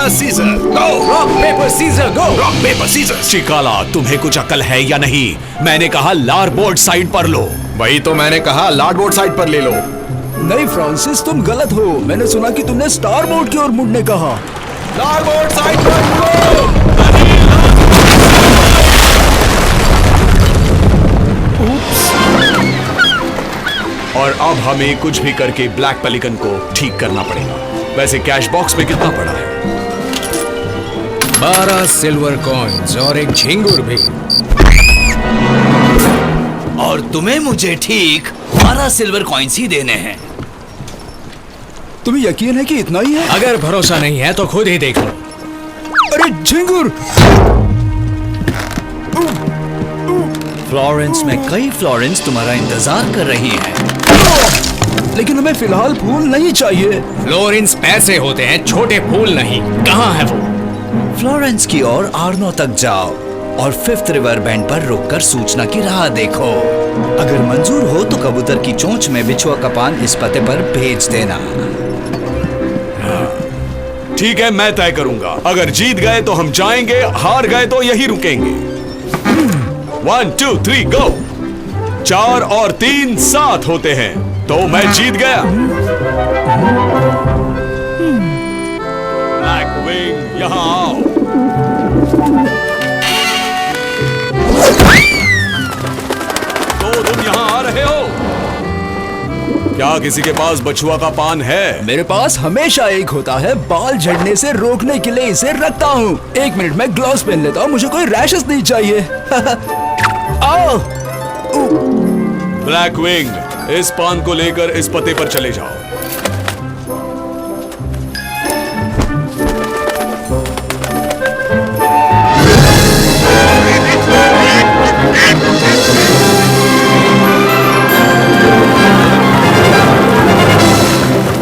Paper scissors go. Rock paper scissors go. Rock paper scissors. चिकाला, तुम्हें कुछ अकल है या नहीं? मैंने कहा लारबोर्ड साइड पर लो। वही तो मैंने कहा, लार्डबोर्ड साइड पर ले लो। नहीं फ्रांसिस, तुम गलत हो। मैंने सुना कि तुमने स्टारबोर्ड की ओर मुड़ने कहा। लार्डबोर्ड साइड पर मुड़ो। और अब हमें कुछ भी करके ब्लैक पेलिकन को ठीक करना पड़ेगा। वैसे कैश बॉक्स में कितना पड़ा है? 12 सिल्वर कॉइन्स और एक झिंगुर भी। और तुम्हें मुझे ठीक 12 सिल्वर कॉइन्स ही देने हैं। तुम्हें यकीन है कि इतना ही है? अगर भरोसा नहीं है तो खुद ही देख लो। अरे झिंगुर! फ्लोरेंस में कई फ्लोरेंस तुम्हारा इंतजार कर रही हैं। लेकिन हमें फिलहाल फूल नहीं चाहिए। फ्लोरेंस पैसे होते हैं, छोटे फूल नहीं। कहाँ है वो? फ्लोरेंस की ओर आर्नो तक जाओ और 5th रिवर बैंड पर रुककर सूचना की राह देखो। अगर मंजूर हो तो कबूतर की चोंच में बिछुआ का पान इस पते पर भेज देना। ठीक है, मैं तय करूंगा। अगर जीत गए तो हम जाएंगे, हार गए तो यही रुकेंगे। 1 2 3 गो। 4 और 3 7 होते हैं, तो मैं जीत गया। ब्लैक विंग, यहां आओ। तो तुम यहां आ रहे हो? क्या किसी के पास बछुआ का पान है? मेरे पास हमेशा एक होता है। बाल झड़ने से रोकने के लिए इसे रखता हूँ। 1 मिनट में ग्लव्स पहन लेता हूँ, मुझे कोई रैशेस नहीं चाहिए। आओ। ब्लैक विंग, इस पान को लेकर इस पते पर चले जाओ।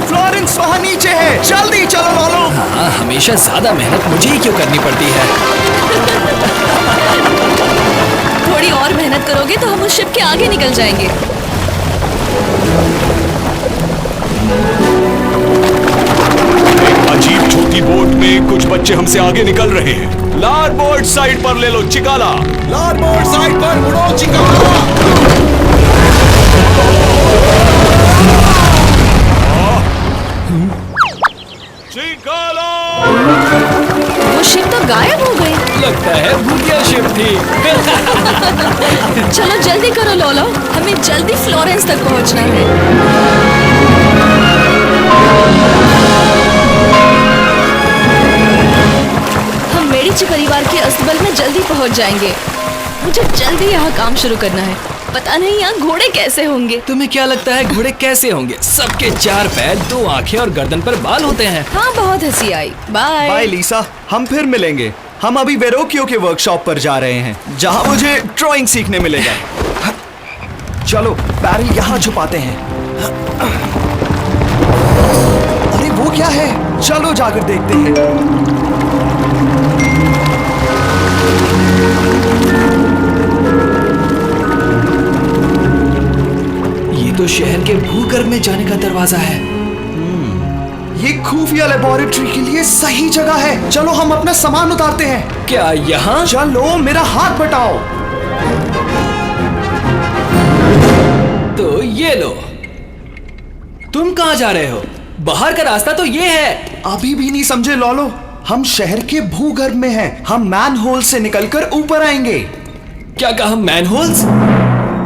फ्लोरेंस वहाँ नीचे है, जल्दी चलो लोलो। हाँ, हमेशा ज्यादा मेहनत मुझे ही क्यों करनी पड़ती है? थोड़ी और मेहनत करोगे तो हम उस शिप के आगे निकल जाएंगे। एक अजीब छोटी बोट में कुछ बच्चे हमसे आगे निकल रहे हैं। लारबोर्ड साइड पर ले लो चिकाला। लार्डबोर्ड साइड पर मुड़ो चिकाला। चिकाला! वो शिप तो गायब हो गई। लगता है भूतिया शिप थी। चलो जल्दी करो लोलो, हमें जल्दी फ्लोरेंस तक पहुंचना है। हम मेडिची परिवार के अस्तबल में जल्दी पहुंच जाएंगे। मुझे जल्दी यहाँ काम शुरू करना है। पता नहीं यहाँ घोड़े कैसे होंगे। तुम्हें क्या लगता है घोड़े कैसे होंगे? सबके 4 पैर, 2 आंखें और गर्दन पर बाल होते हैं। हाँ, बहुत हंसी आई। बाय। बाय लीसा, हम फिर मिलेंगे। हम अभी वेरोकियो के वर्कशॉप पर जा रहे हैं, जहां मुझे ड्राइंग सीखने मिलेगा। चलो बैरल यहाँ छुपाते हैं। अरे वो क्या है? चलो जाकर देखते हैं। ये तो शहर के भूगर्भ में जाने का दरवाजा है। ये खुफिया लेबोरेटरी के लिए सही जगह है। चलो हम अपना सामान उतारते हैं। क्या यहाँ? चलो मेरा हाथ बटाओ। तो ये लो। तुम कहाँ जा रहे हो? बाहर का रास्ता तो ये है। अभी भी नहीं समझे लॉलो? हम शहर के भूगर्भ में हैं। हम मैनहोल से निकलकर ऊपर आएंगे। क्या कहा? मैनहोल्स?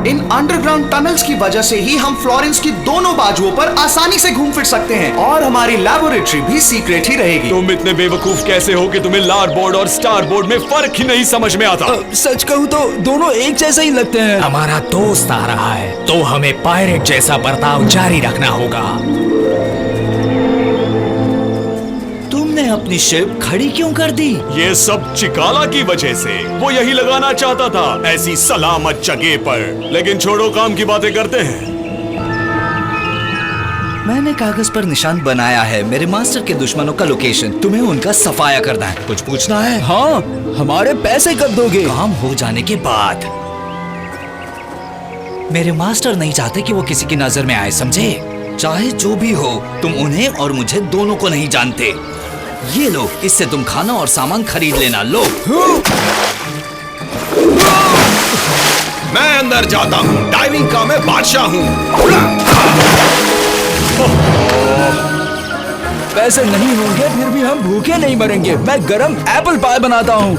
इन अंडरग्राउंड टनल्स की वजह से ही हम फ्लोरेंस की दोनों बाजुओं पर आसानी से घूम फिर सकते हैं, और हमारी लैबोरेटरी भी सीक्रेट ही रहेगी। तुम इतने बेवकूफ कैसे हो कि तुम्हें लारबोर्ड और स्टारबोर्ड में फर्क ही नहीं समझ में आता? सच कहूँ तो दोनों एक जैसा ही लगते हैं। हमारा दोस्त आ रहा है, तो हमें पायरेट जैसा बर्ताव जारी रखना होगा। तुमने अपनी शिप खड़ी क्यों कर दी? ये सब चिकाला की वजह से। वो यही लगाना चाहता था, ऐसी सलामत जगह पर। लेकिन छोड़ो, काम की बातें करते हैं। मैंने कागज पर निशान बनाया है, मेरे मास्टर के दुश्मनों का लोकेशन। तुम्हें उनका सफाया करना है। कुछ पूछना है? हाँ, हमारे पैसे कब दोगे? काम हो जाने के बाद। मेरे मास्टर नहीं चाहते कि वो किसी की नजर में आए, समझे? चाहे जो भी हो, तुम उन्हें और मुझे दोनों को नहीं जानते। ये लो, इससे तुम खाना और सामान खरीद लेना। लो। मैं अंदर जाता हूँ, डाइविंग का मैं बादशाह हूँ। पैसे नहीं होंगे फिर भी हम भूखे नहीं मरेंगे। मैं गरम एप्पल पाई बनाता हूँ।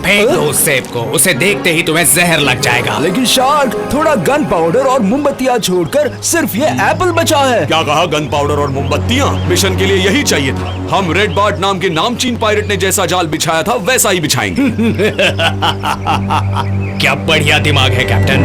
फेंक दो उस सेब को, उसे देखते ही तुम्हें जहर लग जाएगा। लेकिन शार्क, थोड़ा गन पाउडर और मोमबत्तियाँ छोड़कर सिर्फ ये एप्पल बचा है। क्या कहा? गन पाउडर और मोमबत्तियां? मिशन के लिए यही चाहिए था। हम रेड बार्ट नाम के नामचीन पायरेट ने जैसा जाल बिछाया था वैसा ही बिछाएंगे। क्या बढ़िया दिमाग है कैप्टन।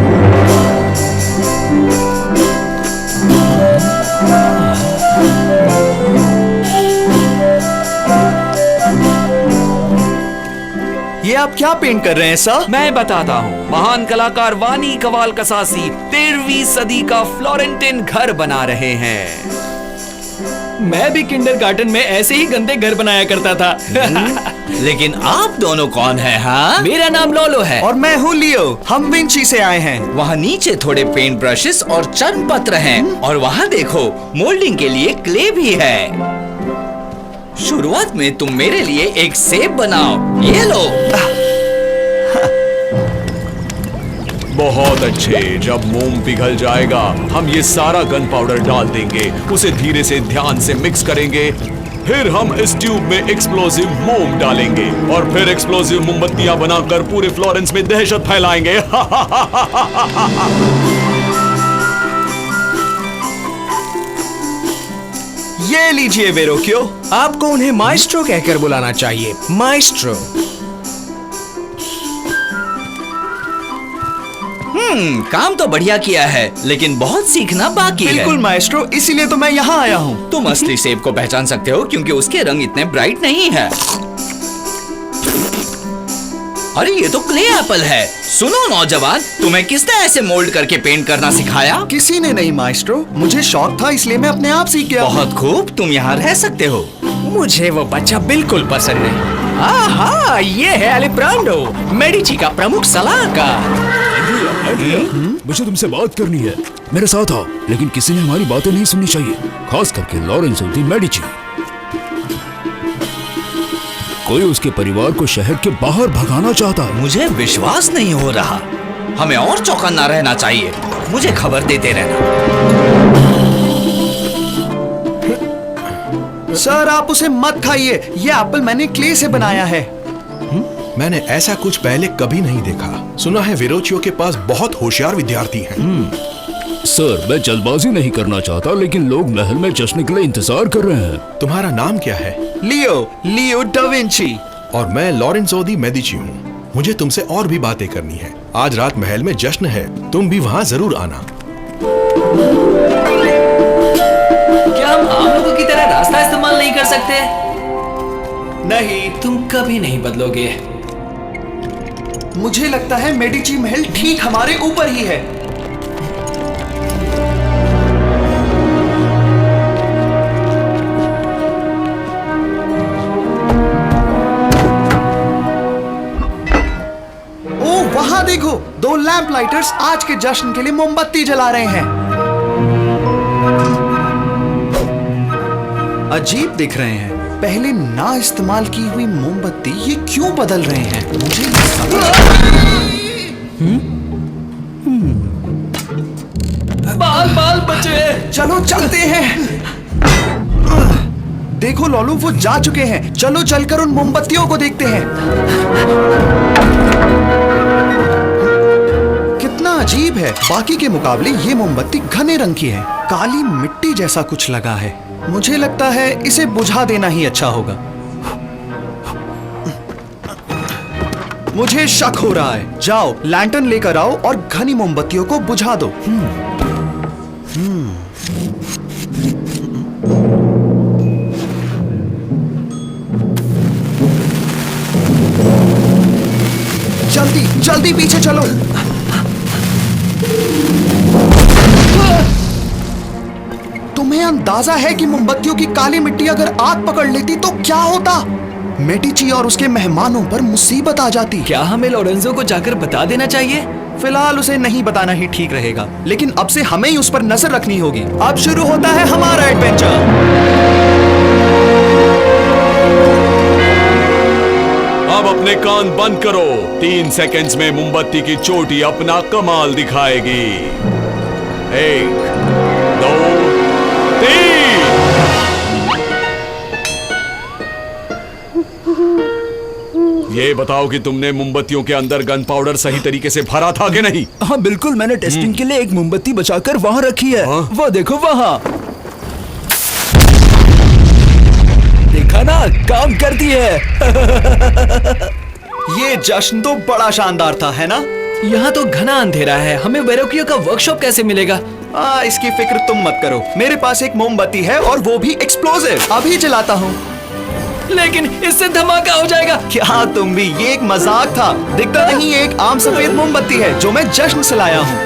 ये आप क्या पेंट कर रहे हैं सर? मैं बताता हूँ। महान कलाकार वानी कवाल कसासी 13वीं सदी का फ्लोरेंटिन घर बना रहे हैं। मैं भी किंडरगार्टन में ऐसे ही गंदे घर बनाया करता था। लेकिन आप दोनों कौन हैं? हाँ, मेरा नाम लोलो है। और मैं हूँ लियो। हम विंची से आए हैं। वहाँ नीचे थोड़े पेंट ब्रशेस और चर्म पत्र हैं। और वहाँ देखो, मोल्डिंग के लिए क्ले भी है। शुरुआत में तुम मेरे लिए एक सेब बनाओ। ये लो। बहुत अच्छे। जब मोम पिघल जाएगा हम ये सारा गन पाउडर डाल देंगे, उसे धीरे से ध्यान से मिक्स करेंगे। फिर हम इस ट्यूब में एक्सप्लोसिव मोम डालेंगे और फिर एक्सप्लोसिव मोमबत्तियां बनाकर पूरे फ्लोरेंस में दहशत फैलाएंगे। ये लीजिए वेरोक्यो। आपको उन्हें माइस्ट्रो कहकर बुलाना चाहिए। माइस्ट्रो। काम तो बढ़िया किया है, लेकिन बहुत सीखना बाकी है। बिल्कुल माइस्ट्रो, इसीलिए तो मैं यहाँ आया हूँ। तुम असली सेब को पहचान सकते हो क्योंकि उसके रंग इतने ब्राइट नहीं है। अरे ये तो क्ले एप्पल है। सुनो नौजवान, तुम्हें किसने ऐसे मोल्ड करके पेंट करना सिखाया? किसी ने नहीं माइस्ट्रो, मुझे शौक था इसलिए मैं अपने आप सीख गया। बहुत खूब, तुम यहाँ रह सकते हो। मुझे वो बच्चा बिल्कुल पसंद नहीं। आहा, ये है अलिब्रांडो, मेडिची का प्रमुख सलाहकार। मुझे तुमसे बात करनी है। मेरे साथ आओ। लेकिन किसी ने हमारी बातें नहीं सुननी चाहिए, खास करके लॉरेंसो दी मेडिची। कोई उसके परिवार को शहर के बाहर भगाना चाहता है। मुझे विश्वास नहीं हो रहा। हमें और चौकन्ना रहना चाहिए। मुझे खबर देते रहना। सर आप उसे मत खाइए। ये एप्पल मैंने क्ले से बनाया है। मैंने ऐसा कुछ पहले कभी नहीं देखा। सुना है वेरोचियो के पास बहुत होशियार विद्यार्थी हैं। सर, मैं जल्दबाजी नहीं करना चाहता, लेकिन लोग महल में जश्न के लिए इंतजार कर रहे हैं। तुम्हारा नाम क्या है? लियो डा विंची। और मैं लॉरेंसो दी मेडिची हूँ। मुझे तुमसे और भी बातें करनी है। आज रात महल में जश्न है, तुम भी वहाँ जरूर आना। क्या हम आम लोगों की तरह रास्ता इस्तेमाल नहीं कर सकते? नहीं, तुम कभी नहीं बदलोगे। मुझे लगता है मेडिची महल ठीक हमारे ऊपर ही है। ओ वहां देखो, दो लैंप लाइटर्स आज के जश्न के लिए मोमबत्ती जला रहे हैं। अजीब दिख रहे हैं। पहले ना इस्तेमाल की हुई मोमबत्ती ये क्यों बदल रहे हैं? मुझे ये समझ। बाल बचे। चलो चलते हैं। देखो लोलू, वो जा चुके हैं। चलो चलकर उन मोमबत्तियों को देखते हैं। कितना अजीब है। बाकी के मुकाबले ये मोमबत्ती घने रंग की है। काली मिट्टी जैसा कुछ लगा है। मुझे लगता है इसे बुझा देना ही अच्छा होगा। मुझे शक हो रहा है। जाओ लैंटर्न लेकर आओ और घनी मोमबत्तियों को बुझा दो। जल्दी जल्दी पीछे चलो। तुम्हें अंदाजा है कि मोमबत्तियों की काली मिट्टी अगर आग पकड़ लेती तो क्या होता? मेडिची और उसके मेहमानों पर मुसीबत आ जाती। क्या हमें लोरेंजो को जाकर बता देना चाहिए? फिलहाल उसे नहीं बताना ही ठीक रहेगा, लेकिन अब से हमें ही उस पर नजर रखनी होगी। अब शुरू होता है हमारा एडवेंचर। अब अपने कान बंद करो। 3 सेकंड्स में मोमबत्ती की चोटी अपना कमाल दिखाएगी। 1, 2, 3। ये बताओ कि तुमने मोमबत्तियों के अंदर गन पाउडर सही तरीके से भरा था कि नहीं? हाँ बिल्कुल, मैंने टेस्टिंग के लिए एक मोमबत्ती बचाकर वहाँ रखी है। हाँ? वो देखो वहाँ। देखा ना, काम करती है। ये जश्न तो बड़ा शानदार था, है ना? यहाँ तो घना अंधेरा है, हमें वेरोकियो का वर्कशॉप कैसे मिलेगा? इसकी फिक्र तुम मत करो। मेरे पास एक मोमबत्ती है और वो भी एक्सप्लोसिव। अभी जलाता हूँ। लेकिन इससे धमाका हो जाएगा। क्या तुम भी, ये एक मजाक था। दिखता नहीं, ये एक आम सफेद मोमबत्ती है जो मैं जश्न से लाया हूँ।